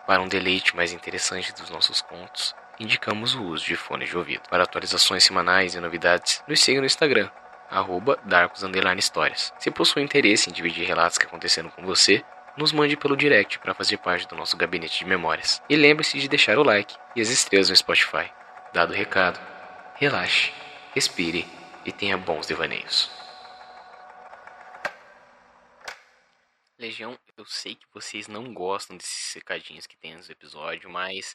Para um deleite mais interessante dos nossos contos, indicamos o uso de fones de ouvido. Para atualizações semanais e novidades, nos siga no Instagram, @darkus_histórias. Se possui interesse em dividir relatos que aconteceram com você, nos mande pelo direct para fazer parte do nosso gabinete de memórias. E lembre-se de deixar o like e as estrelas no Spotify. Dado o recado, relaxe, respire e tenha bons devaneios. Legião, eu sei que vocês não gostam desses secadinhos que tem nos episódios, mas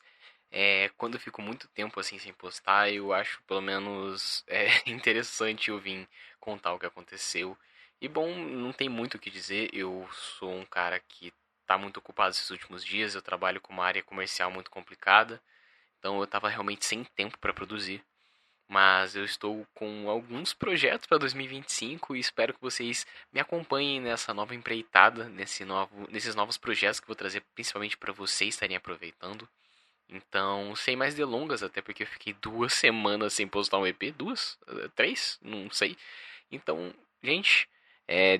quando eu fico muito tempo assim sem postar, eu acho pelo menos interessante eu vir contar o que aconteceu. E bom, não tem muito o que dizer, eu sou um cara que tá muito ocupado esses últimos dias, eu trabalho com uma área comercial muito complicada, então eu tava realmente sem tempo para produzir. Mas eu estou com alguns projetos para 2025 e espero que vocês me acompanhem nessa nova empreitada, nesses novos projetos que eu vou trazer principalmente para vocês estarem aproveitando. Então, sem mais delongas, até porque eu fiquei 2 semanas sem postar um EP, 2? 3? Não sei. Então, gente,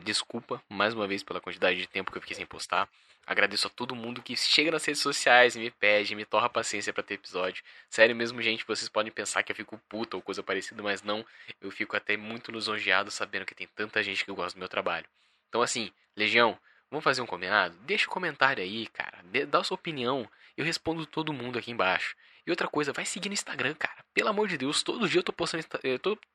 desculpa mais uma vez pela quantidade de tempo que eu fiquei sem postar. Agradeço a todo mundo que chega nas redes sociais e me pede, me torra paciência pra ter episódio. Sério mesmo, gente, vocês podem pensar que eu fico puta ou coisa parecida, mas não. Eu fico até muito lisonjeado sabendo que tem tanta gente que gosta do meu trabalho. Então assim, Legião, vamos fazer um combinado? Deixa um comentário aí, cara. Dá a sua opinião. Eu respondo todo mundo aqui embaixo. E outra coisa, vai seguir no Instagram, cara. Pelo amor de Deus, todo dia eu tô postando,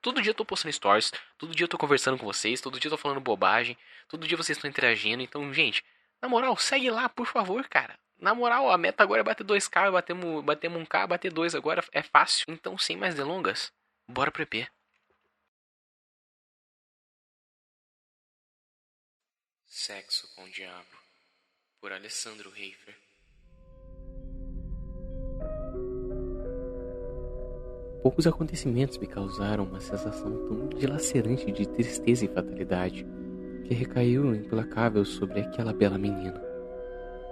todo dia eu tô postando stories, todo dia eu tô conversando com vocês, todo dia eu tô falando bobagem, todo dia vocês estão interagindo. Então, gente, na moral, segue lá, por favor, cara. Na moral, a meta agora é bater 2K, batemos 1K, bater 2 agora é fácil. Então, sem mais delongas, bora pro EP. Sexo com o Diabo, por Alessandro Reifer. Poucos acontecimentos me causaram uma sensação tão dilacerante de tristeza e fatalidade que recaiu implacável sobre aquela bela menina,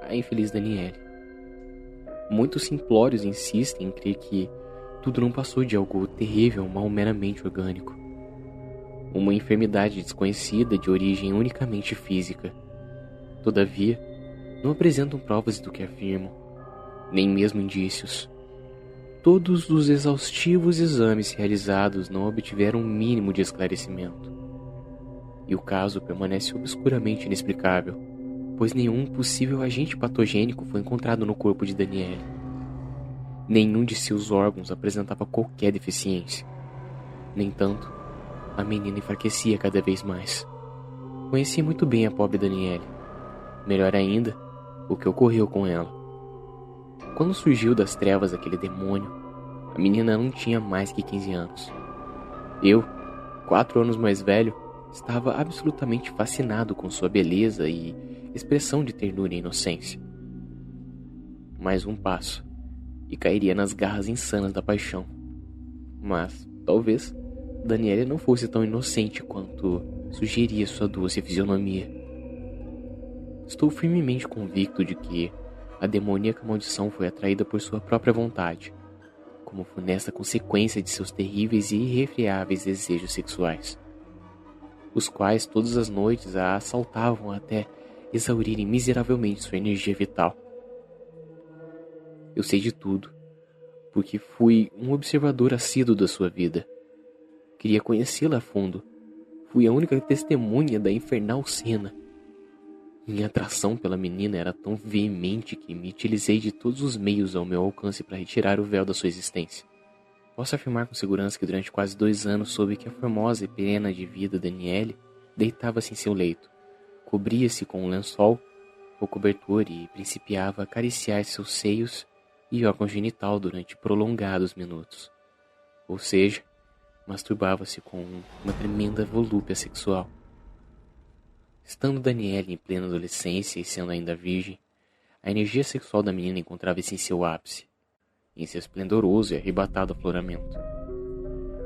a infeliz Daniele. Muitos simplórios insistem em crer que tudo não passou de algo terrível, mal meramente orgânico. Uma enfermidade desconhecida de origem unicamente física. Todavia, não apresentam provas do que afirmam, nem mesmo indícios. Todos os exaustivos exames realizados não obtiveram um mínimo de esclarecimento. E o caso permanece obscuramente inexplicável, pois nenhum possível agente patogênico foi encontrado no corpo de Daniele. Nenhum de seus órgãos apresentava qualquer deficiência. No entanto, a menina enfraquecia cada vez mais. Conhecia muito bem a pobre Daniele. Melhor ainda, o que ocorreu com ela. Quando surgiu das trevas aquele demônio, a menina não tinha mais que 15 anos. Eu, 4 anos mais velho, estava absolutamente fascinado com sua beleza e expressão de ternura e inocência. Mais um passo, e cairia nas garras insanas da paixão. Mas, talvez, Daniela não fosse tão inocente quanto sugeria sua doce fisionomia. Estou firmemente convicto de que a demoníaca maldição foi atraída por sua própria vontade, como funesta consequência de seus terríveis e irrefreáveis desejos sexuais, os quais todas as noites a assaltavam até exaurirem miseravelmente sua energia vital. Eu sei de tudo, porque fui um observador assíduo da sua vida. Queria conhecê-la a fundo. Fui a única testemunha da infernal cena. Minha atração pela menina era tão veemente que me utilizei de todos os meios ao meu alcance para retirar o véu da sua existência. Posso afirmar com segurança que durante quase 2 anos soube que a formosa e plena de vida Daniele deitava-se em seu leito, cobria-se com um lençol ou cobertor e principiava a acariciar seus seios e órgão genital durante prolongados minutos. Ou seja, masturbava-se com uma tremenda volúpia sexual. Estando Daniele em plena adolescência e sendo ainda virgem, a energia sexual da menina encontrava-se em seu ápice, em seu esplendoroso e arrebatado afloramento.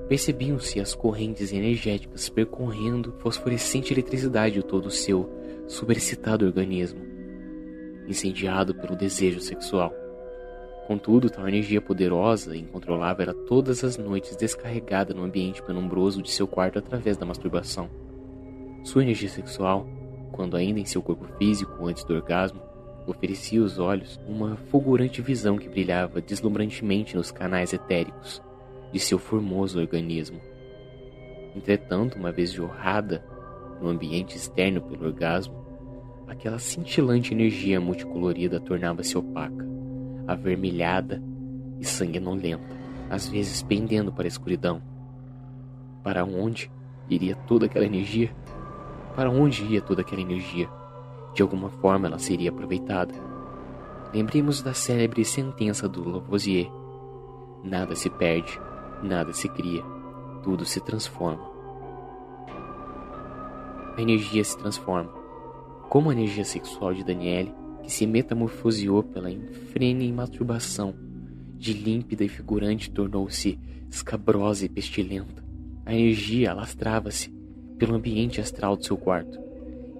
Percebiam-se as correntes energéticas percorrendo fosforescente eletricidade todo o seu superexcitado organismo, incendiado pelo desejo sexual. Contudo, tal energia poderosa e incontrolável era todas as noites descarregada no ambiente penumbroso de seu quarto através da masturbação. Sua energia sexual, quando ainda em seu corpo físico antes do orgasmo, oferecia aos olhos uma fulgurante visão que brilhava deslumbrantemente nos canais etéricos de seu formoso organismo. Entretanto, uma vez jorrada no ambiente externo pelo orgasmo, aquela cintilante energia multicolorida tornava-se opaca, avermelhada e sanguinolenta, às vezes pendendo para a escuridão. Para onde iria toda aquela energia? Para onde ia toda aquela energia? De alguma forma ela seria aproveitada. Lembremos da célebre sentença do Lavoisier: nada se perde, nada se cria, tudo se transforma. A energia se transforma, como a energia sexual de Daniele, que se metamorfoseou pela infrene masturbação, de límpida e figurante tornou-se escabrosa e pestilenta. A energia alastrava-se pelo ambiente astral do seu quarto,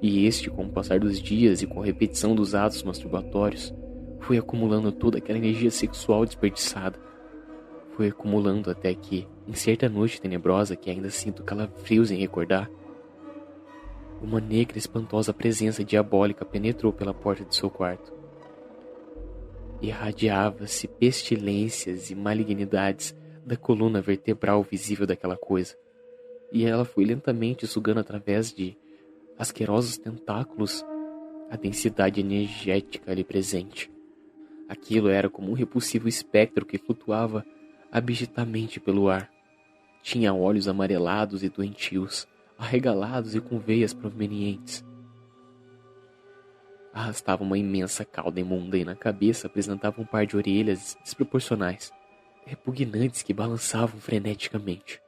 e este, com o passar dos dias e com a repetição dos atos masturbatórios, foi acumulando toda aquela energia sexual desperdiçada. Foi acumulando até que, em certa noite tenebrosa que ainda sinto calafrios em recordar, uma negra e espantosa presença diabólica penetrou pela porta de seu quarto. Irradiava-se pestilências e malignidades da coluna vertebral visível daquela coisa, e ela foi lentamente sugando através de asquerosos tentáculos a densidade energética ali presente. Aquilo era como um repulsivo espectro que flutuava abjetamente pelo ar. Tinha olhos amarelados e doentios, arregalados e com veias provenientes. Arrastava uma imensa cauda imunda e na cabeça apresentava um par de orelhas desproporcionais, repugnantes que balançavam freneticamente.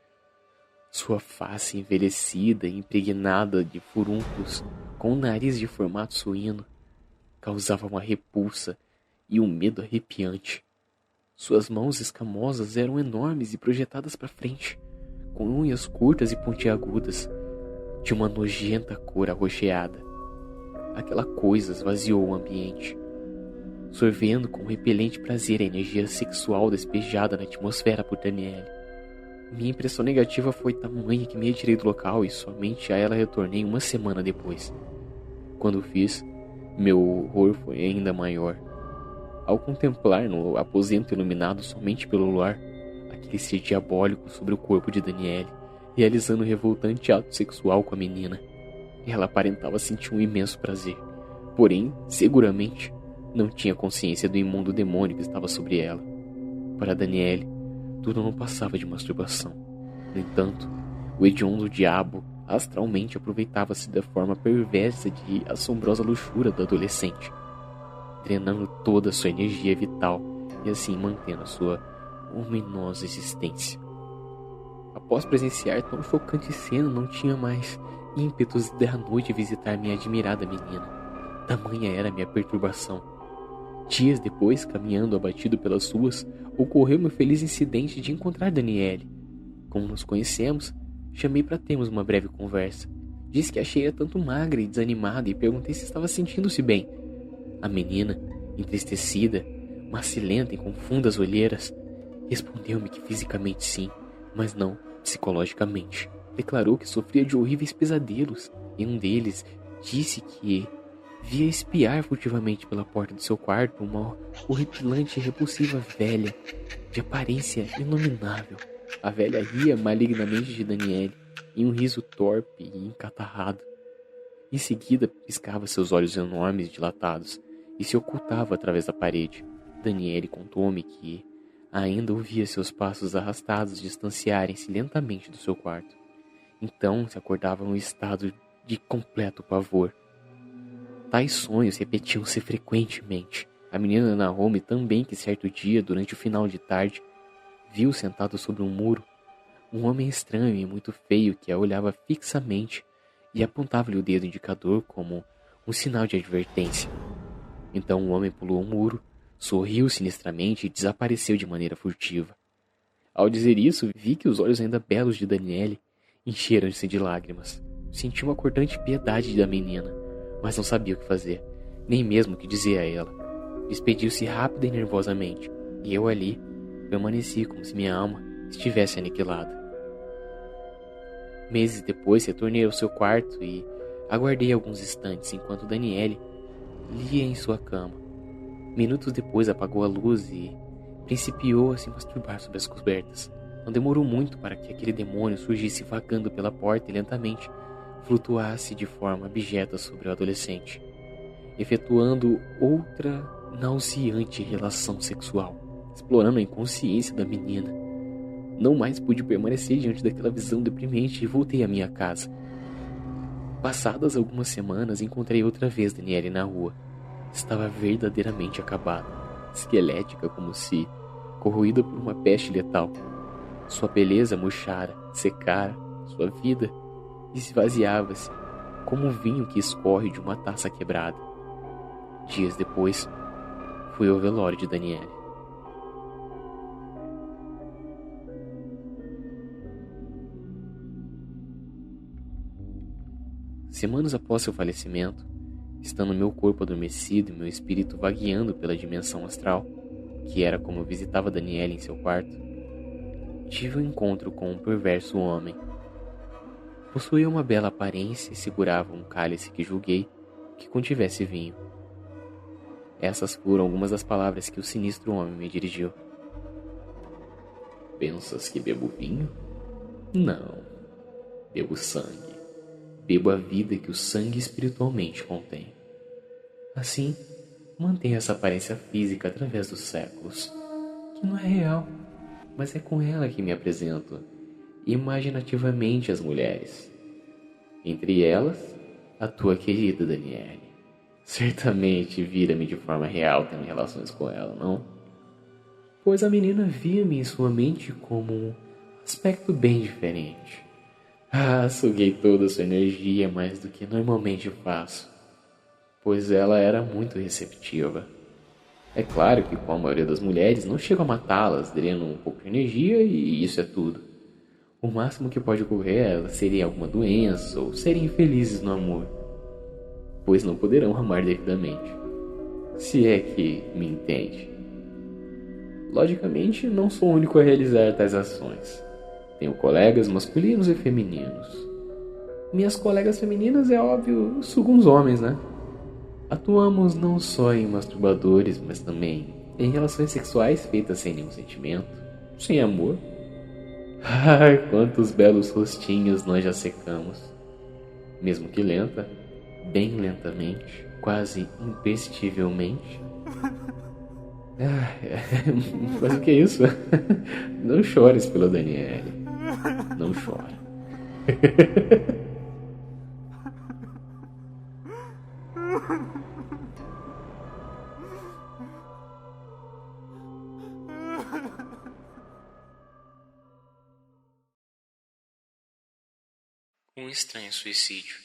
Sua face envelhecida e impregnada de furúnculos, com um nariz de formato suíno, causava uma repulsa e um medo arrepiante. Suas mãos escamosas eram enormes e projetadas para frente, com unhas curtas e pontiagudas, de uma nojenta cor arroxeada. Aquela coisa esvaziou o ambiente, sorvendo com repelente prazer a energia sexual despejada na atmosfera por Daniele. Minha impressão negativa foi tamanha que me retirei do local e somente a ela retornei uma semana depois. Quando fiz, meu horror foi ainda maior. Ao contemplar no aposento iluminado somente pelo luar, aquele ser diabólico sobre o corpo de Daniele, realizando um revoltante ato sexual com a menina. Ela aparentava sentir um imenso prazer, porém, seguramente, não tinha consciência do imundo demônio que estava sobre ela. Para Daniele, tudo não passava de masturbação. No entanto, o hediondo diabo astralmente aproveitava-se da forma perversa de assombrosa luxúria do adolescente, drenando toda a sua energia vital e assim mantendo a sua ominosa existência. Após presenciar tão chocante cena, não tinha mais ímpetos de à noite visitar minha admirada menina. Tamanha era minha perturbação. Dias depois, caminhando abatido pelas ruas, ocorreu meu feliz incidente de encontrar Daniele. Como nos conhecemos, chamei para termos uma breve conversa. Disse que achei-a tanto magra e desanimada e perguntei se estava sentindo-se bem. A menina, entristecida, macilenta e com fundas olheiras, respondeu-me que fisicamente sim, mas não psicologicamente. Declarou que sofria de horríveis pesadelos. Em um deles, disse que via espiar furtivamente pela porta de seu quarto uma horripilante e repulsiva velha, de aparência inominável. A velha ria malignamente de Daniele, em um riso torpe e encatarrado. Em seguida, piscava seus olhos enormes e dilatados, e se ocultava através da parede. Daniele contou-me que ainda ouvia seus passos arrastados distanciarem-se lentamente do seu quarto. Então se acordava num estado de completo pavor. Tais sonhos repetiam-se frequentemente. A menina narrou-me também que certo dia, durante o final de tarde, viu sentado sobre um muro um homem estranho e muito feio que a olhava fixamente e apontava-lhe o dedo indicador como um sinal de advertência. Então o homem pulou o muro, sorriu sinistramente e desapareceu de maneira furtiva. Ao dizer isso, vi que os olhos ainda belos de Daniele encheram-se de lágrimas. Senti uma cortante piedade da menina, mas não sabia o que fazer, nem mesmo o que dizer a ela. Despediu-se rápida e nervosamente, e eu ali permaneci como se minha alma estivesse aniquilada. Meses depois retornei ao seu quarto e aguardei alguns instantes enquanto Daniele lia em sua cama. Minutos depois apagou a luz e principiou a se masturbar sob as cobertas. Não demorou muito para que aquele demônio surgisse vagando pela porta e lentamente flutuasse de forma abjeta sobre o adolescente, efetuando outra nauseante relação sexual, explorando a inconsciência da menina. Não mais pude permanecer diante daquela visão deprimente e voltei à minha casa. Passadas algumas semanas, encontrei outra vez Daniele na rua. Estava verdadeiramente acabada, esquelética como se corroída por uma peste letal. Sua beleza murchara, secara, sua vida esvaziava-se como um vinho que escorre de uma taça quebrada. Dias depois, fui ao velório de Daniele. Semanas após seu falecimento, estando meu corpo adormecido e meu espírito vagueando pela dimensão astral, que era como eu visitava Daniele em seu quarto, tive um encontro com um perverso homem. Possuía uma bela aparência e segurava um cálice que julguei que contivesse vinho. Essas foram algumas das palavras que o sinistro homem me dirigiu. Pensas que bebo vinho? Não. Bebo sangue. Bebo a vida que o sangue espiritualmente contém. Assim, mantenho essa aparência física através dos séculos, que não é real, mas é com ela que me apresento imaginativamente às mulheres. Entre elas, a tua querida Daniele. Certamente vira-me de forma real tendo relações com ela, não? Pois a menina via-me em sua mente como um aspecto bem diferente. Suguei toda a sua energia mais do que normalmente faço, pois ela era muito receptiva. É claro que, com a maioria das mulheres, não chego a matá-las, drenando um pouco de energia e isso é tudo. O máximo que pode ocorrer é elas terem alguma doença ou serem infelizes no amor, pois não poderão amar devidamente. Se é que me entende. Logicamente, não sou o único a realizar tais ações. Tenho colegas masculinos e femininos. Minhas colegas femininas, é óbvio, sugam os homens, né? Atuamos não só em masturbadores, mas também em relações sexuais feitas sem nenhum sentimento, sem amor. Ai, quantos belos rostinhos nós já secamos. Mesmo que lenta, bem lentamente, quase imperceptivelmente. Mas o que é isso? Não chores pela Daniele. Não chora. Um estranho suicídio.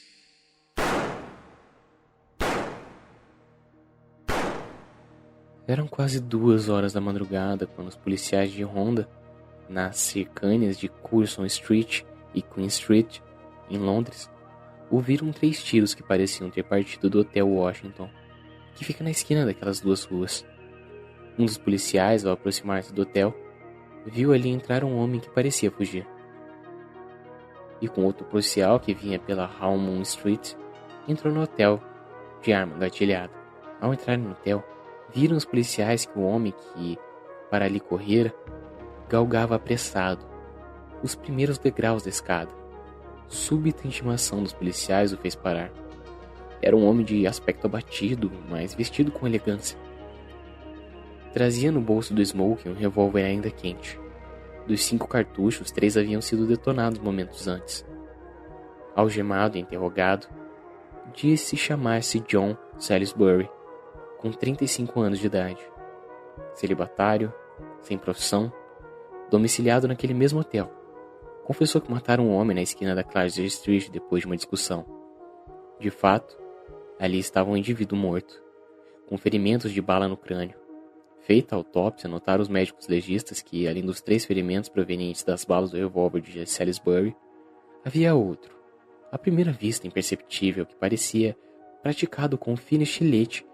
Eram quase 2 horas da madrugada quando os policiais de ronda, nas cercanias de Curzon Street e Queen Street, em Londres, ouviram 3 tiros que pareciam ter partido do Hotel Washington, que fica na esquina daquelas 2 ruas. Um dos policiais, ao aproximar-se do hotel, viu ali entrar um homem que parecia fugir. E com outro policial que vinha pela Halmon Street, entrou no hotel, de arma gatilhada. Ao entrar no hotel, viram os policiais que o homem que, para ali correra, galgava apressado os primeiros degraus da escada. Súbita intimação dos policiais o fez parar. Era um homem de aspecto abatido, mas vestido com elegância. Trazia no bolso do smoking um revólver ainda quente. Dos 5 cartuchos, 3 haviam sido detonados momentos antes. Algemado e interrogado, disse chamar-se John Salisbury, com 35 anos de idade. Celibatário, sem profissão, domiciliado naquele mesmo hotel. Confessou que mataram um homem na esquina da Clarges Street depois de uma discussão. De fato, ali estava um indivíduo morto, com ferimentos de bala no crânio. Feita a autópsia, notaram os médicos legistas que, além dos 3 ferimentos provenientes das balas do revólver de Salisbury, havia outro, à primeira vista imperceptível, que parecia praticado com um fino estilete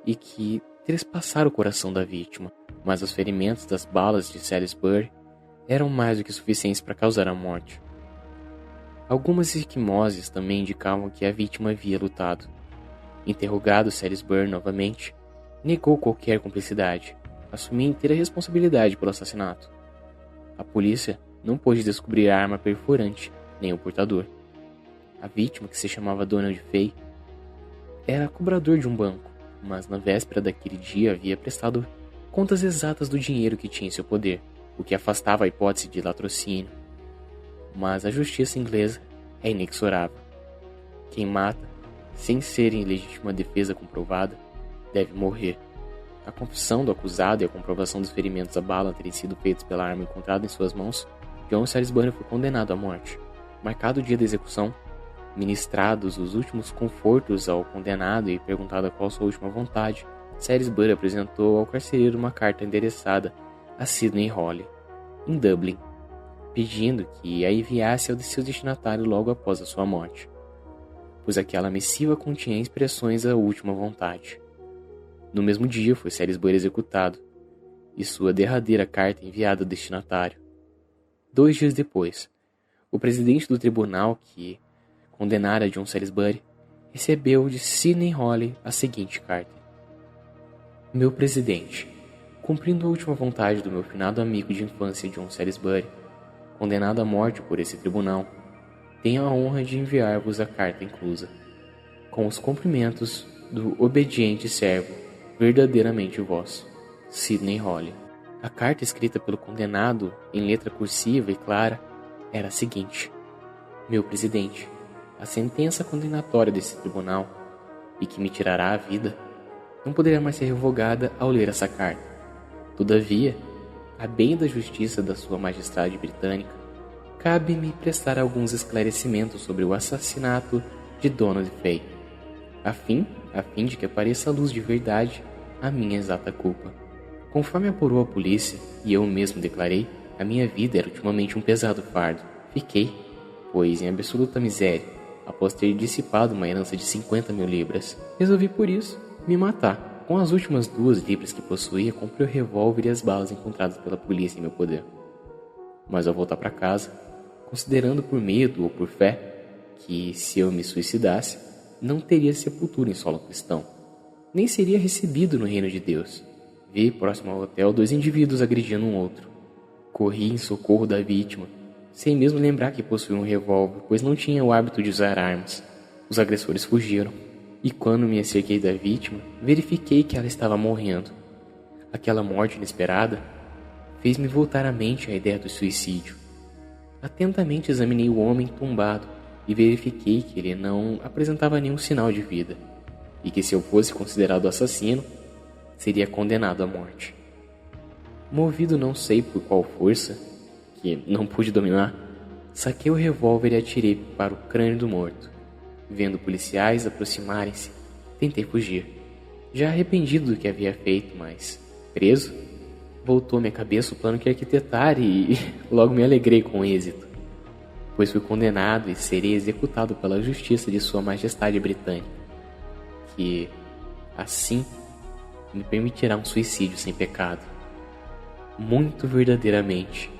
e que trespassara o coração da vítima, mas os ferimentos das balas de Salisbury eram mais do que suficientes para causar a morte. Algumas esquimoses também indicavam que a vítima havia lutado. Interrogado, Salisbury novamente negou qualquer cumplicidade, assumindo inteira responsabilidade pelo assassinato. A polícia não pôde descobrir a arma perfurante, nem o portador. A vítima, que se chamava Donald Fay, era cobrador de um banco, mas na véspera daquele dia havia prestado contas exatas do dinheiro que tinha em seu poder, o que afastava a hipótese de latrocínio. Mas a justiça inglesa é inexorável. Quem mata, sem ser em legítima defesa comprovada, deve morrer. A confissão do acusado e a comprovação dos ferimentos à bala terem sido feitos pela arma encontrada em suas mãos, John Salisbury foi condenado à morte. Marcado o dia da execução, ministrados os últimos confortos ao condenado e perguntada qual sua última vontade, Salisbury apresentou ao carcereiro uma carta endereçada a Sidney Holly, em Dublin, pedindo que a enviasse ao seu destinatário logo após a sua morte, pois aquela missiva continha expressões da última vontade. No mesmo dia foi Salisbury executado, e sua derradeira carta enviada ao destinatário. 2 dias depois, o presidente do tribunal que condenara John Salisbury recebeu de Sidney Holly a seguinte carta: Meu presidente, cumprindo a última vontade do meu finado amigo de infância John Salisbury, condenado à morte por esse tribunal, tenho a honra de enviar-vos a carta inclusa, com os cumprimentos do obediente servo, verdadeiramente vosso, Sidney Holly. A carta escrita pelo condenado em letra cursiva e clara era a seguinte: Meu presidente, a sentença condenatória desse tribunal, e que me tirará a vida, não poderá mais ser revogada ao ler essa carta. Todavia, a bem da justiça da sua majestade britânica, cabe-me prestar alguns esclarecimentos sobre o assassinato de Donald Fay, a fim de que apareça à luz de verdade a minha exata culpa. Conforme apurou a polícia, e eu mesmo declarei, a minha vida era ultimamente um pesado fardo. Fiquei, pois, em absoluta miséria, após ter dissipado uma herança de 50.000 libras. Resolvi, por isso, me matar. Com as últimas 2 libras que possuía, comprei o revólver e as balas encontradas pela polícia em meu poder. Mas ao voltar para casa, considerando por medo ou por fé que, se eu me suicidasse, não teria sepultura em solo cristão, nem seria recebido no reino de Deus, vi próximo ao hotel 2 indivíduos agredindo um outro. Corri em socorro da vítima, sem mesmo lembrar que possuía um revólver, pois não tinha o hábito de usar armas. Os agressores fugiram, e quando me acerquei da vítima, verifiquei que ela estava morrendo. Aquela morte inesperada fez-me voltar à mente a ideia do suicídio. Atentamente examinei o homem tombado e verifiquei que ele não apresentava nenhum sinal de vida, e que, se eu fosse considerado assassino, seria condenado à morte. Movido não sei por qual força, que não pude dominar, saquei o revólver e atirei para o crânio do morto. Vendo policiais aproximarem-se, tentei fugir, já arrependido do que havia feito, mas, preso, voltou-me à cabeça o plano que arquitetara e logo me alegrei com o êxito, pois fui condenado e serei executado pela justiça de Sua Majestade Britânica, que, assim, me permitirá um suicídio sem pecado. Muito verdadeiramente,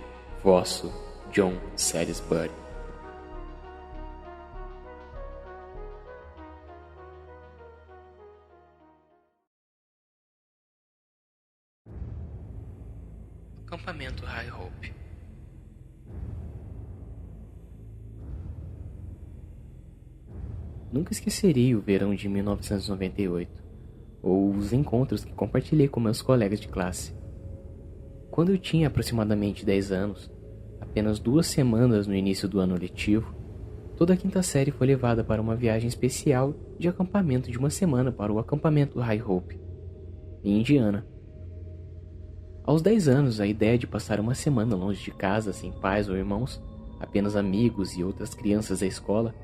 vosso John Salisbury. Acampamento High Hope. Nunca esquecerei o verão de 1998, ou os encontros que compartilhei com meus colegas de classe. Quando eu tinha aproximadamente 10 anos, apenas 2 semanas no início do ano letivo, toda a 5ª série foi levada para uma viagem especial de acampamento de uma semana para o acampamento High Hope, em Indiana. Aos 10 anos, a ideia de passar uma semana longe de casa, sem pais ou irmãos, apenas amigos e outras crianças da escola,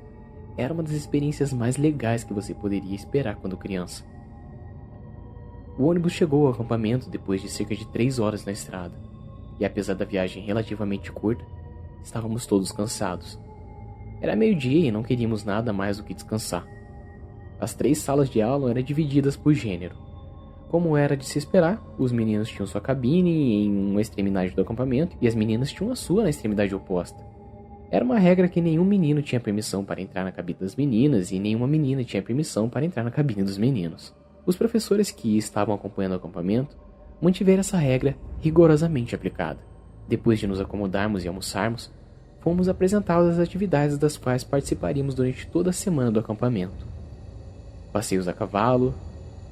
era uma das experiências mais legais que você poderia esperar quando criança. O ônibus chegou ao acampamento depois de cerca de 3 horas na estrada, e apesar da viagem relativamente curta, estávamos todos cansados. Era meio-dia e não queríamos nada mais do que descansar. As 3 salas de aula eram divididas por gênero. Como era de se esperar, os meninos tinham sua cabine em uma extremidade do acampamento e as meninas tinham a sua na extremidade oposta. Era uma regra que nenhum menino tinha permissão para entrar na cabine das meninas e nenhuma menina tinha permissão para entrar na cabine dos meninos. Os professores que estavam acompanhando o acampamento mantiveram essa regra rigorosamente aplicada. Depois de nos acomodarmos e almoçarmos, fomos apresentados as atividades das quais participaríamos durante toda a semana do acampamento. Passeios a cavalo,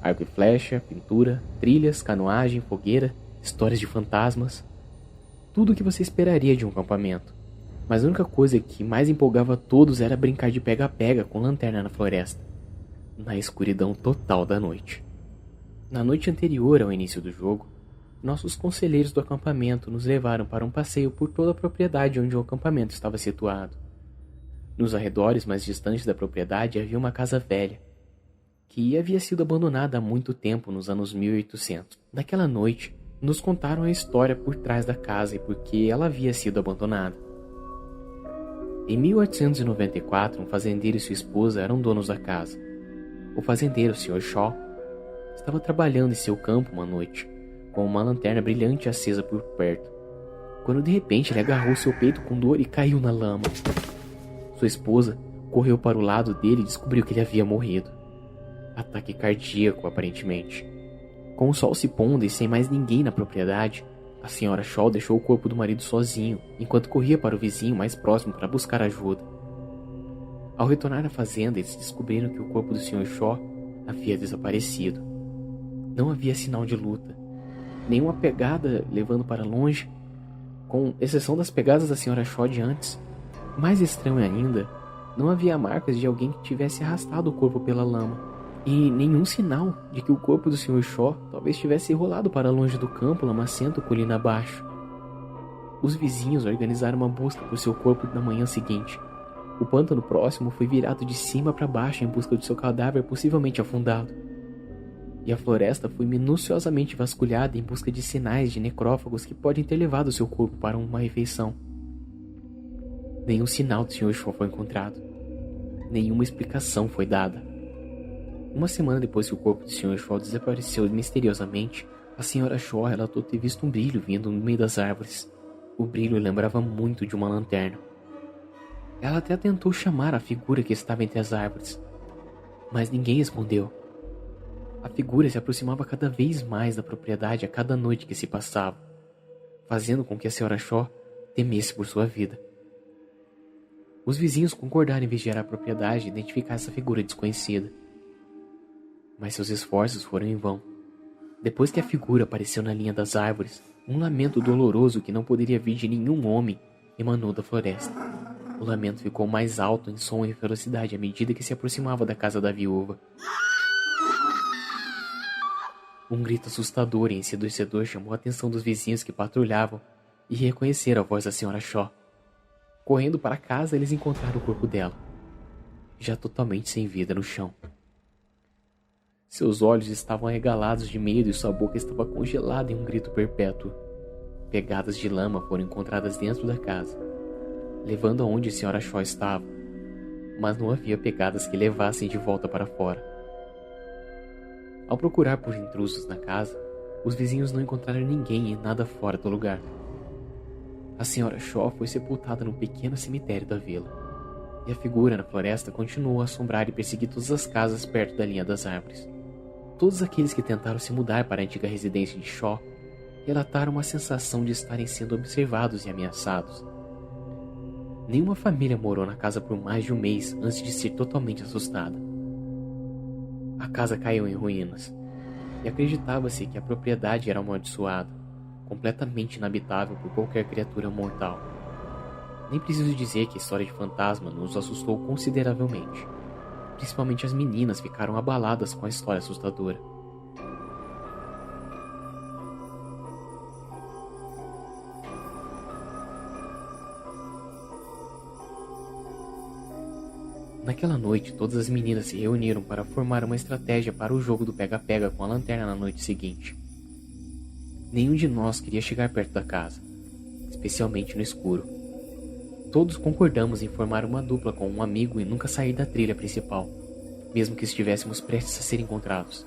arco e flecha, pintura, trilhas, canoagem, fogueira, histórias de fantasmas. Tudo o que você esperaria de um acampamento. Mas a única coisa que mais empolgava a todos era brincar de pega-pega com lanterna na floresta, na escuridão total da noite. Na noite anterior ao início do jogo, nossos conselheiros do acampamento nos levaram para um passeio por toda a propriedade onde o acampamento estava situado. Nos arredores mais distantes da propriedade havia uma casa velha, que havia sido abandonada há muito tempo nos anos 1800. Naquela noite, nos contaram a história por trás da casa e por que ela havia sido abandonada. Em 1894, um fazendeiro e sua esposa eram donos da casa. O fazendeiro, Sr. Shaw, estava trabalhando em seu campo uma noite, com uma lanterna brilhante acesa por perto, quando de repente ele agarrou seu peito com dor e caiu na lama. Sua esposa correu para o lado dele e descobriu que ele havia morrido. Ataque cardíaco, aparentemente. Com o sol se pondo e sem mais ninguém na propriedade, a Sra. Shaw deixou o corpo do marido sozinho, enquanto corria para o vizinho mais próximo para buscar ajuda. Ao retornar à fazenda, eles descobriram que o corpo do Sr. Shaw havia desaparecido. Não havia sinal de luta, nenhuma pegada levando para longe, com exceção das pegadas da Sra. Shaw de antes. Mais estranho ainda, não havia marcas de alguém que tivesse arrastado o corpo pela lama, e nenhum sinal de que o corpo do Sr. Shaw talvez tivesse rolado para longe do campo lamacento colina abaixo. Os vizinhos organizaram uma busca por seu corpo na manhã seguinte. O pântano próximo foi virado de cima para baixo em busca de seu cadáver possivelmente afundado. E a floresta foi minuciosamente vasculhada em busca de sinais de necrófagos que podem ter levado seu corpo para uma refeição. Nenhum sinal do Sr. Shaw foi encontrado. Nenhuma explicação foi dada. Uma semana depois que o corpo do Sr. Shaw desapareceu misteriosamente, a Sra. Shaw relatou ter visto um brilho vindo no meio das árvores. O brilho lembrava muito de uma lanterna. Ela até tentou chamar a figura que estava entre as árvores, mas ninguém respondeu. A figura se aproximava cada vez mais da propriedade a cada noite que se passava, fazendo com que a Sra. Shaw temesse por sua vida. Os vizinhos concordaram em vigiar a propriedade e identificar essa figura desconhecida. Mas seus esforços foram em vão. Depois que a figura apareceu na linha das árvores, um lamento doloroso que não poderia vir de nenhum homem emanou da floresta. O lamento ficou mais alto em som e velocidade à medida que se aproximava da casa da viúva. Um grito assustador e ensurdecedor chamou a atenção dos vizinhos que patrulhavam e reconheceram a voz da Sra. Shaw. Correndo para casa, eles encontraram o corpo dela, já totalmente sem vida no chão. Seus olhos estavam arregalados de medo e sua boca estava congelada em um grito perpétuo. Pegadas de lama foram encontradas dentro da casa, levando aonde a Sra. Shaw estava, mas não havia pegadas que levassem de volta para fora. Ao procurar por intrusos na casa, os vizinhos não encontraram ninguém e nada fora do lugar. A Sra. Shaw foi sepultada num pequeno cemitério da vila, e a figura na floresta continuou a assombrar e perseguir todas as casas perto da linha das árvores. Todos aqueles que tentaram se mudar para a antiga residência de Shaw relataram uma sensação de estarem sendo observados e ameaçados. Nenhuma família morou na casa por mais de um mês antes de ser totalmente assustada. A casa caiu em ruínas, e acreditava-se que a propriedade era amaldiçoada, completamente inabitável por qualquer criatura mortal. Nem preciso dizer que a história de fantasma nos assustou consideravelmente. Principalmente as meninas ficaram abaladas com a história assustadora. Naquela noite, todas as meninas se reuniram para formar uma estratégia para o jogo do pega-pega com a lanterna na noite seguinte. Nenhum de nós queria chegar perto da casa, especialmente no escuro. Todos concordamos em formar uma dupla com um amigo e nunca sair da trilha principal, mesmo que estivéssemos prestes a ser encontrados.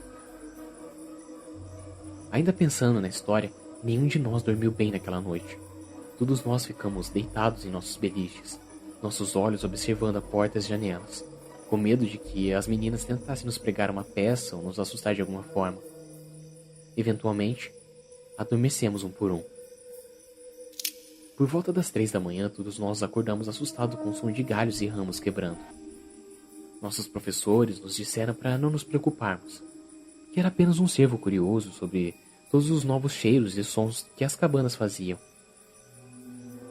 Ainda pensando na história, nenhum de nós dormiu bem naquela noite. Todos nós ficamos deitados em nossos beliches, nossos olhos observando a porta e as janelas, com medo de que as meninas tentassem nos pregar uma peça ou nos assustar de alguma forma. Eventualmente, adormecemos um por um. Por volta das 3 da manhã, todos nós acordamos assustados com o som de galhos e ramos quebrando. Nossos professores nos disseram para não nos preocuparmos, que era apenas um cervo curioso sobre todos os novos cheiros e sons que as cabanas faziam.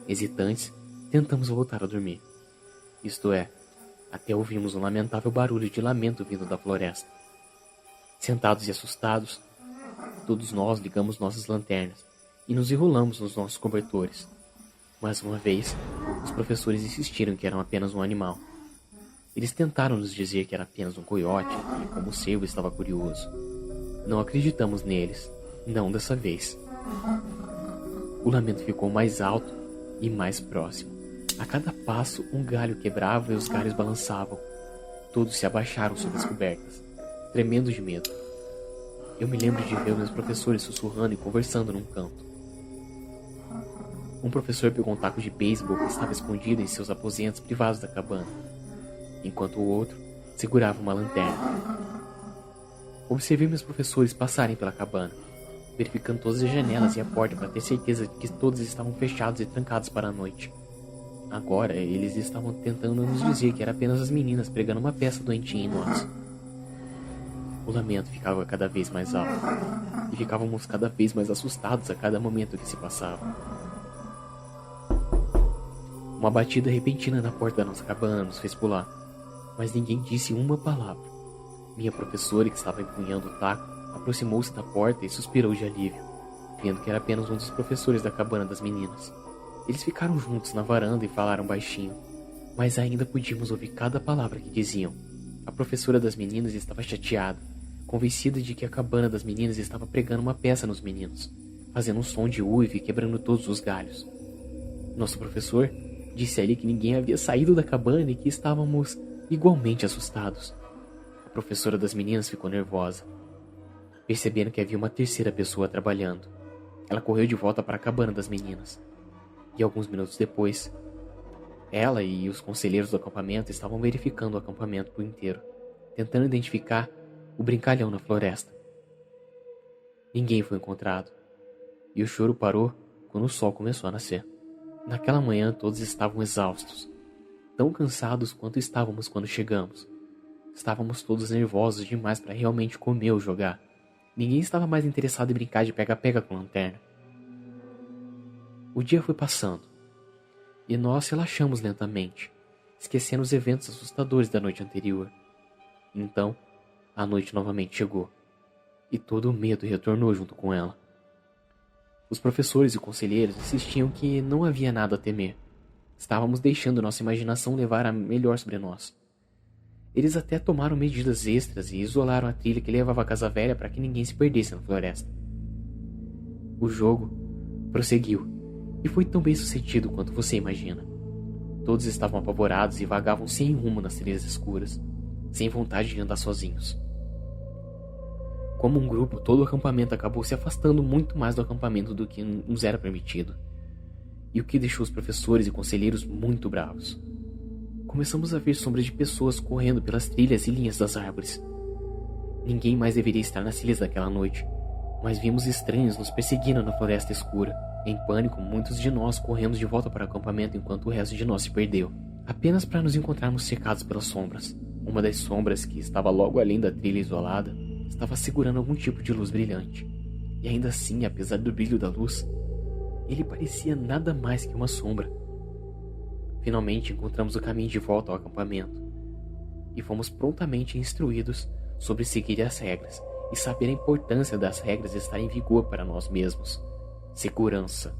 Hesitantes, tentamos voltar a dormir. Isto é, até ouvimos um lamentável barulho de lamento vindo da floresta. Sentados e assustados, todos nós ligamos nossas lanternas e nos enrolamos nos nossos cobertores. Mais uma vez, os professores insistiram que era apenas um animal. Eles tentaram nos dizer que era apenas um coiote e como o cervo estava curioso. Não acreditamos neles, não dessa vez. O lamento ficou mais alto e mais próximo. A cada passo, um galho quebrava e os galhos balançavam. Todos se abaixaram sobre as cobertas, tremendo de medo. Eu me lembro de ver meus professores sussurrando e conversando num canto. Um professor pegou um taco de beisebol que estava escondido em seus aposentos privados da cabana, enquanto o outro segurava uma lanterna. Observei meus professores passarem pela cabana, verificando todas as janelas e a porta para ter certeza de que todas estavam fechadas e trancadas para a noite. Agora, eles estavam tentando nos dizer que era apenas as meninas pregando uma peça doentinha em nós. O lamento ficava cada vez mais alto, e ficávamos cada vez mais assustados a cada momento que se passava. Uma batida repentina na porta da nossa cabana nos fez pular, mas ninguém disse uma palavra. Minha professora, que estava empunhando o taco, aproximou-se da porta e suspirou de alívio, vendo que era apenas um dos professores da cabana das meninas. Eles ficaram juntos na varanda e falaram baixinho, mas ainda podíamos ouvir cada palavra que diziam. A professora das meninas estava chateada, convencida de que a cabana das meninas estava pregando uma peça nos meninos, fazendo um som de uiva e quebrando todos os galhos. Nosso professor disse ali que ninguém havia saído da cabana e que estávamos igualmente assustados. A professora das meninas ficou nervosa, percebendo que havia uma terceira pessoa trabalhando. Ela correu de volta para a cabana das meninas. E alguns minutos depois, ela e os conselheiros do acampamento estavam verificando o acampamento por inteiro, tentando identificar o brincalhão na floresta. Ninguém foi encontrado, e o choro parou quando o sol começou a nascer. Naquela manhã todos estavam exaustos, tão cansados quanto estávamos quando chegamos. Estávamos todos nervosos demais para realmente comer ou jogar. Ninguém estava mais interessado em brincar de pega-pega com lanterna. O dia foi passando, e nós relaxamos lentamente, esquecendo os eventos assustadores da noite anterior. Então, a noite novamente chegou, e todo o medo retornou junto com ela. Os professores e conselheiros insistiam que não havia nada a temer. Estávamos deixando nossa imaginação levar a melhor sobre nós. Eles até tomaram medidas extras e isolaram a trilha que levava à casa velha para que ninguém se perdesse na floresta. O jogo prosseguiu. E foi tão bem sucedido quanto você imagina. Todos estavam apavorados e vagavam sem rumo nas trilhas escuras, sem vontade de andar sozinhos. Como um grupo, todo o acampamento acabou se afastando muito mais do acampamento do que nos era permitido, e o que deixou os professores e conselheiros muito bravos. Começamos a ver sombras de pessoas correndo pelas trilhas e linhas das árvores. Ninguém mais deveria estar nas trilhas daquela noite, mas vimos estranhos nos perseguindo na floresta escura. Em pânico, muitos de nós corremos de volta para o acampamento enquanto o resto de nós se perdeu, apenas para nos encontrarmos cercados pelas sombras. Uma das sombras, que estava logo além da trilha isolada, estava segurando algum tipo de luz brilhante. E ainda assim, apesar do brilho da luz, ele parecia nada mais que uma sombra. Finalmente encontramos o caminho de volta ao acampamento, e fomos prontamente instruídos sobre seguir as regras e saber a importância das regras estarem em vigor para nós mesmos. Segurança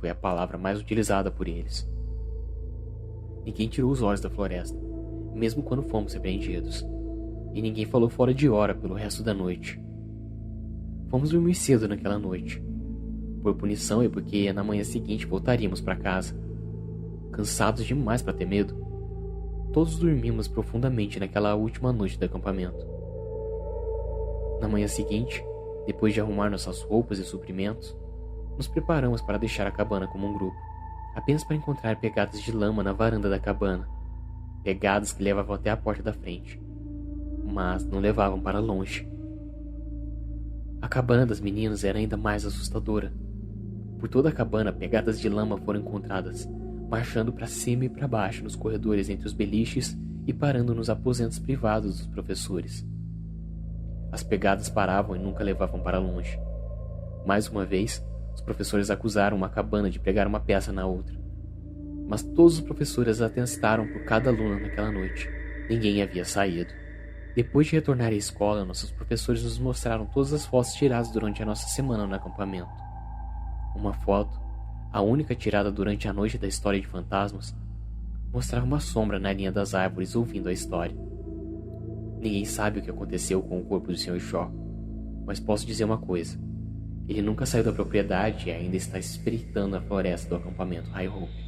foi a palavra mais utilizada por eles. Ninguém tirou os olhos da floresta, mesmo quando fomos repreendidos, e ninguém falou fora de hora pelo resto da noite. Fomos dormir cedo naquela noite, por punição e porque na manhã seguinte voltaríamos para casa. Cansados demais para ter medo, todos dormimos profundamente naquela última noite do acampamento. Na manhã seguinte, depois de arrumar nossas roupas e suprimentos, nos preparamos para deixar a cabana como um grupo. apenas para encontrar pegadas de lama na varanda da cabana, pegadas que levavam até a porta da frente, mas não levavam para longe. A cabana das meninas era ainda mais assustadora. Por toda a cabana, pegadas de lama foram encontradas, marchando para cima e para baixo nos corredores entre os beliches e parando nos aposentos privados dos professores. As pegadas paravam e nunca levavam para longe. Mais uma vez, os professores acusaram uma cabana de pregar uma peça na outra. Mas todos os professores atestaram por cada aluna naquela noite. Ninguém havia saído. Depois de retornar à escola, nossos professores nos mostraram todas as fotos tiradas durante a nossa semana no acampamento. Uma foto, a única tirada durante a noite da história de fantasmas, mostrava uma sombra na linha das árvores ouvindo a história. Ninguém sabe o que aconteceu com o corpo do Sr. Shaw, mas posso dizer uma coisa. Ele nunca saiu da propriedade e ainda está espreitando a floresta do acampamento High Hope.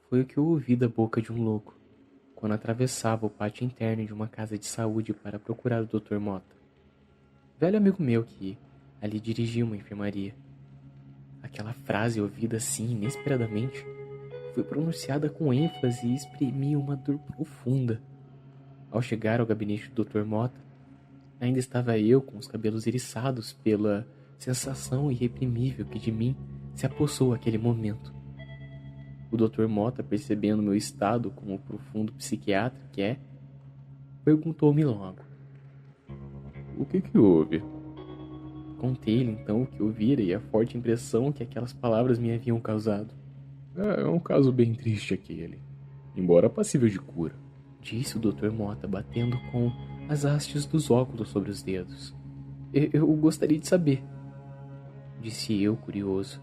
Foi o que eu ouvi da boca de um louco, quando atravessava o pátio interno de uma casa de saúde para procurar o Dr. Mota, velho amigo meu que ali dirigia uma enfermaria. Aquela frase ouvida assim inesperadamente foi pronunciada com ênfase e exprimia uma dor profunda. Ao chegar ao gabinete do Dr. Mota, ainda estava eu com os cabelos eriçados pela sensação irreprimível que de mim se apossou aquele momento. O Dr. Mota, percebendo meu estado como o profundo psiquiatra que é, perguntou-me logo: "O que houve?" Contei-lhe então o que ouvira e a forte impressão que aquelas palavras me haviam causado. "É um caso bem triste aquele, embora passível de cura", disse o Dr. Mota, batendo com as hastes dos óculos sobre os dedos. Eu gostaria de saber, disse eu, curioso.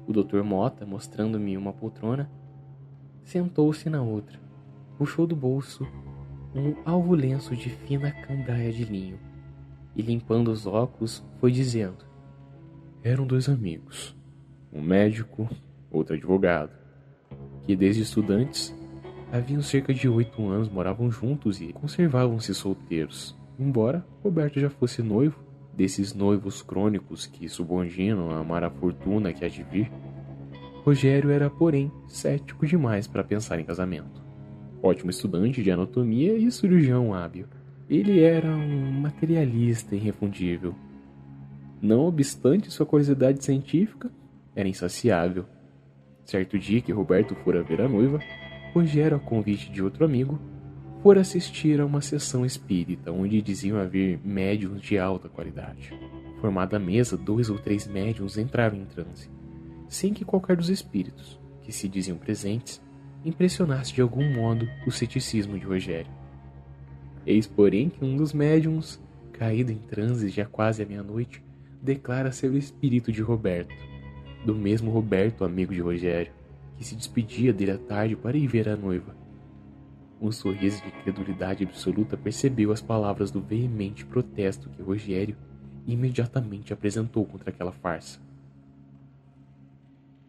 O Dr. Mota, mostrando-me uma poltrona, sentou-se na outra, puxou do bolso um alvo lenço de fina cambraia de linho e, limpando os óculos, foi dizendo: "Eram 2 amigos, um médico, outro advogado, que desde estudantes haviam cerca de 8 anos moravam juntos e conservavam-se solteiros, embora Roberto já fosse noivo, desses noivos crônicos que subordinam a amar a fortuna que há de vir. Rogério era, porém, cético demais para pensar em casamento. Ótimo estudante de anatomia e cirurgião hábil, ele era um materialista irrefundível. Não obstante sua curiosidade científica, era insaciável. Certo dia que Roberto fora ver a noiva, Rogério, a convite de outro amigo, fora assistir a uma sessão espírita onde diziam haver médiuns de alta qualidade. Formada a mesa, 2 ou 3 médiuns entraram em transe, sem que qualquer dos espíritos, que se diziam presentes, impressionasse de algum modo o ceticismo de Rogério. Eis, porém, que um dos médiuns, caído em transe já quase à meia-noite, declara ser o espírito de Roberto, do mesmo Roberto, amigo de Rogério, que se despedia dele à tarde para ir ver a noiva. Um sorriso de incredulidade absoluta percebeu as palavras do veemente protesto que Rogério imediatamente apresentou contra aquela farsa,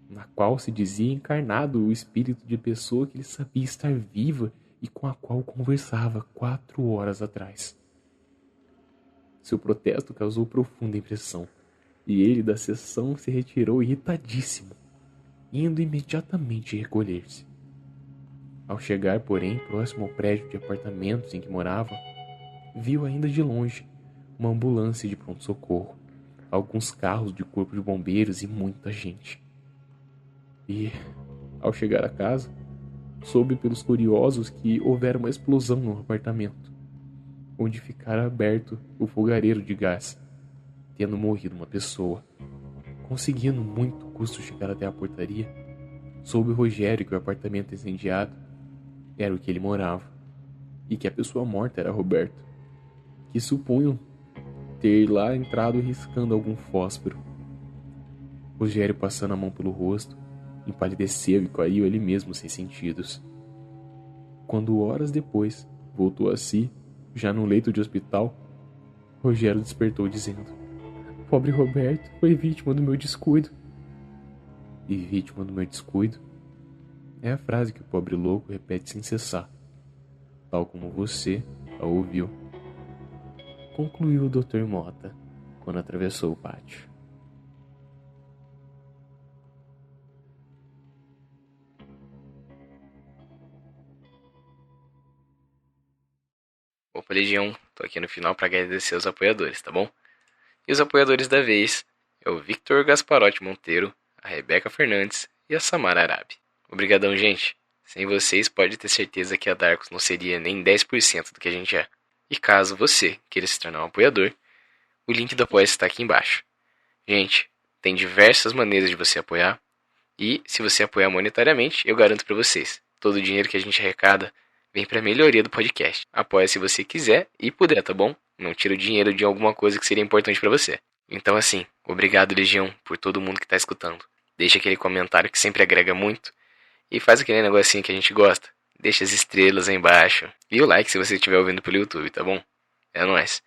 na qual se dizia encarnado o espírito de pessoa que ele sabia estar viva e com a qual conversava 4 horas atrás. Seu protesto causou profunda impressão, e ele da sessão se retirou irritadíssimo, indo imediatamente recolher-se. Ao chegar, porém, próximo ao prédio de apartamentos em que morava, viu ainda de longe uma ambulância de pronto-socorro, alguns carros de corpo de bombeiros e muita gente. E, ao chegar a casa, soube pelos curiosos que houvera uma explosão no apartamento, onde ficara aberto o fogareiro de gás, tendo morrido uma pessoa. Conseguindo muito custo chegar até a portaria, soube Rogério que o apartamento incendiado era o que ele morava, e que a pessoa morta era Roberto, que supunham ter lá entrado riscando algum fósforo. Rogério, passando a mão pelo rosto, empalideceu e caiu ele mesmo sem sentidos. Quando horas depois voltou a si, já no leito de hospital, Rogério despertou dizendo: "Pobre Roberto foi vítima do meu descuido." E vítima do meu descuido é a frase que o pobre louco repete sem cessar. tal como você a ouviu. Concluiu o Dr. Mota quando atravessou o pátio. Opa, Legião, tô aqui no final para agradecer os apoiadores, tá bom? E os apoiadores da vez é o Victor Gasparotti Monteiro, a Rebeca Fernandes e a Samara Arabi. Obrigadão, gente. Sem vocês, pode ter certeza que a Darkus não seria nem 10% do que a gente é. E caso você queira se tornar um apoiador, o link do apoia está aqui embaixo. Gente, tem diversas maneiras de você apoiar. E se você apoiar monetariamente, eu garanto para vocês, todo o dinheiro que a gente arrecada vem para a melhoria do podcast. Apoia se você quiser e puder, tá bom? Não tira o dinheiro de alguma coisa que seria importante para você. Então assim, obrigado Legião por todo mundo que tá escutando. Deixa aquele comentário que sempre agrega muito. E faz aquele negocinho que a gente gosta. Deixa as estrelas aí embaixo. E o like se você estiver ouvindo pelo YouTube, tá bom? É nóis.